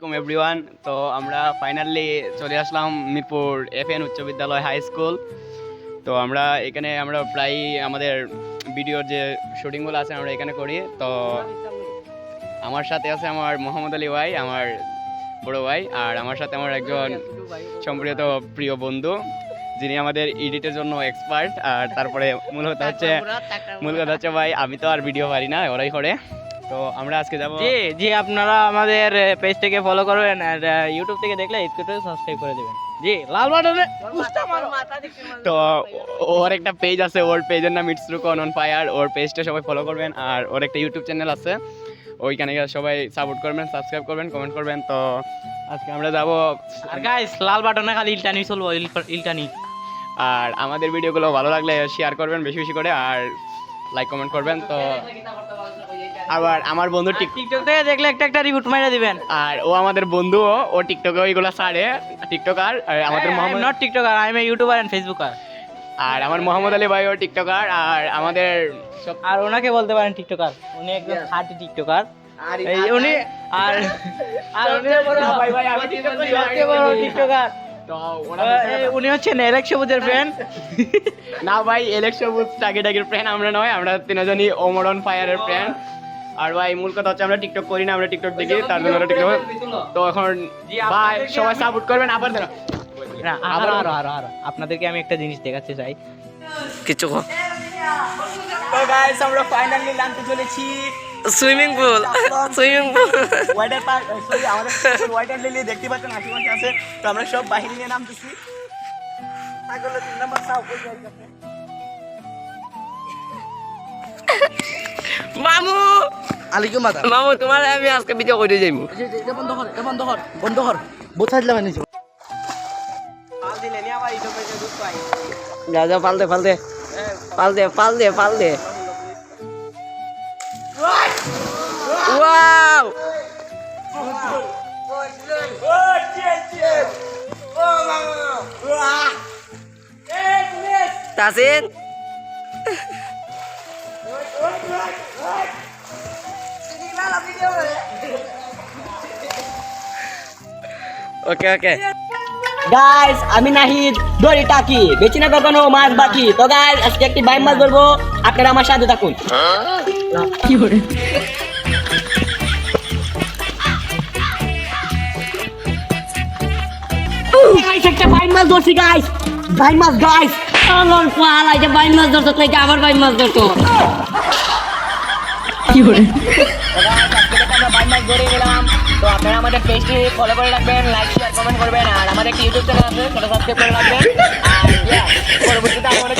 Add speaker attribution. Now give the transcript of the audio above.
Speaker 1: আলাইকুম এভরিওয়ান। তো আমরা ফাইনালি চলে আসলাম মিরপুর এফএন উচ্চ বিদ্যালয় হাই স্কুল। তো আমরা প্রায় আমাদের ভিডিওর যে শুটিংগুলো আছে আমরা এখানে করি। তো আমার সাথে আছে আমার মোহাম্মদ আলী ভাই, আমার বড় ভাই, আর আমার সাথে আমার একজন সম্প্রিয়ত প্রিয় বন্ধু যিনি আমাদের এডিটের জন্য এক্সপার্ট। আর তারপরে মূল কথা হচ্ছে ভাই আমি তো আর ভিডিও পারি না, ওরাই করে। তো আমরা আজকে যাবো।
Speaker 2: জি আপনারা আমাদের পেজটাকে ফলো করবেন আর ইউটিউব থেকে দেখলে একটু সাবস্ক্রাইব করে দিবেন। জি লাল বাটনে
Speaker 1: তো ওর একটা পেজ আছে, ওর পেজের নাম ইটস রুকন অন ফায়ার। ওর পেজটা সবাই ফলো করবেন। আর ওর একটা ইউটিউব চ্যানেল আছে, ওইখানে গিয়ে সবাই সাপোর্ট করবেন, সাবস্ক্রাইব করবেন, কমেন্ট করবেন। তো আজকে আমরা যাব।
Speaker 2: আর গাইস লাল বাটনে খালি ইলটানি চলবো, ইলটানি।
Speaker 1: আর আমাদের ভিডিওগুলো ভালো লাগলে শেয়ার করবেন বেশি বেশি করে, আর লাইক কমেন্ট করবেন। তো আবার আমার বন্ধু
Speaker 2: টিকটক থেকে দেখলে একটা রিপোর্ট মাইরা দিবেন।
Speaker 1: আর ও আমাদের বন্ধু, ও টিকটকে ওইগুলো ছাড়ে, টিকটকার। আর আমাদের Mohammad
Speaker 2: not TikToker, I am a YouTuber and Facebooker.
Speaker 1: আর আমার মোহাম্মদ আলী ভাই ও টিকটকার। আর আমাদের
Speaker 2: আর ওনাকে বলতে পারেন টিকটকার, উনি একজন খাঁটি টিকটকার। উনি আর উনি
Speaker 1: ভাই ভাই আমি
Speaker 2: সবচেয়ে বড় টিকটকার।
Speaker 1: তো
Speaker 2: উনি হচ্ছেন এলেক সবুজের ফ্রেন্ড।
Speaker 1: না ভাই, ইলেকশন বুথ টাগের ফ্রেন্ড আমরা নয়, আমরা তিনজনই ওমরন ফায়ারের ফ্রেন্ড। আর ভাই মূল কথা হচ্ছে আমরা টিকটক করি না, আমরা টিকটক দেখি, তার জন্য টিকটক। তো এখন ভাই সবাই সাপোর্ট করবেন। আবার
Speaker 2: না আরো আপনাদেরকে আমি একটা জিনিস দেখাতে চাই।
Speaker 3: কিছু
Speaker 1: তো গাইস আমরা ফাইনালি নামতে চলেছি
Speaker 3: swimming pool
Speaker 1: water park. Sorry আমাদের ওয়াটার লিলি দেখতে পাচ্ছেন আশেপাশে আছে। তো আমরা সব বাহিনী নিয়ে নামতেছি। আগলে 3 নাম্বার সাউ কই যাচ্ছে
Speaker 3: মামু
Speaker 2: আলাইকুম মাদা।
Speaker 3: মামু তোমার আমি আজকে ভিডিও করে যাইমু।
Speaker 2: এটা বন্ধ কর বোঝাই দিলাম নিছো।
Speaker 1: পাল দিলে নি আবার ইটো পেছে দুধ পাই।
Speaker 3: যা পাল দে ওয়াও তাসিন ওকে
Speaker 4: গাইস আমি নাহিদ দড়ি টাকি বেচি না কখনো মাছ বাকি। তো গাইস আজকে একটি বাইম মাছ ধরবো, আপনারা আমার সাথে থাকুন। কি করে গাইস একটা বাইম মাছ ধরছি গাইস, বাইম মাছ গাইস। আমার পালা এটা বাইম মাছ ধরতো নাকি আবার বাইম মাছ ধরতো। কি করে
Speaker 1: আমরা বাইক মাছ ধরে গেলাম। তো আপনারা আমাদের পেজটি ফলো করে রাখবেন, লাইক শেয়ার কমেন্ট করবেন। আর আমাদের একটি ইউটিউব চ্যানেল আছে, সেটা সাবস্ক্রাইব করে রাখবেন। আর পরবর্তীতে আমাদের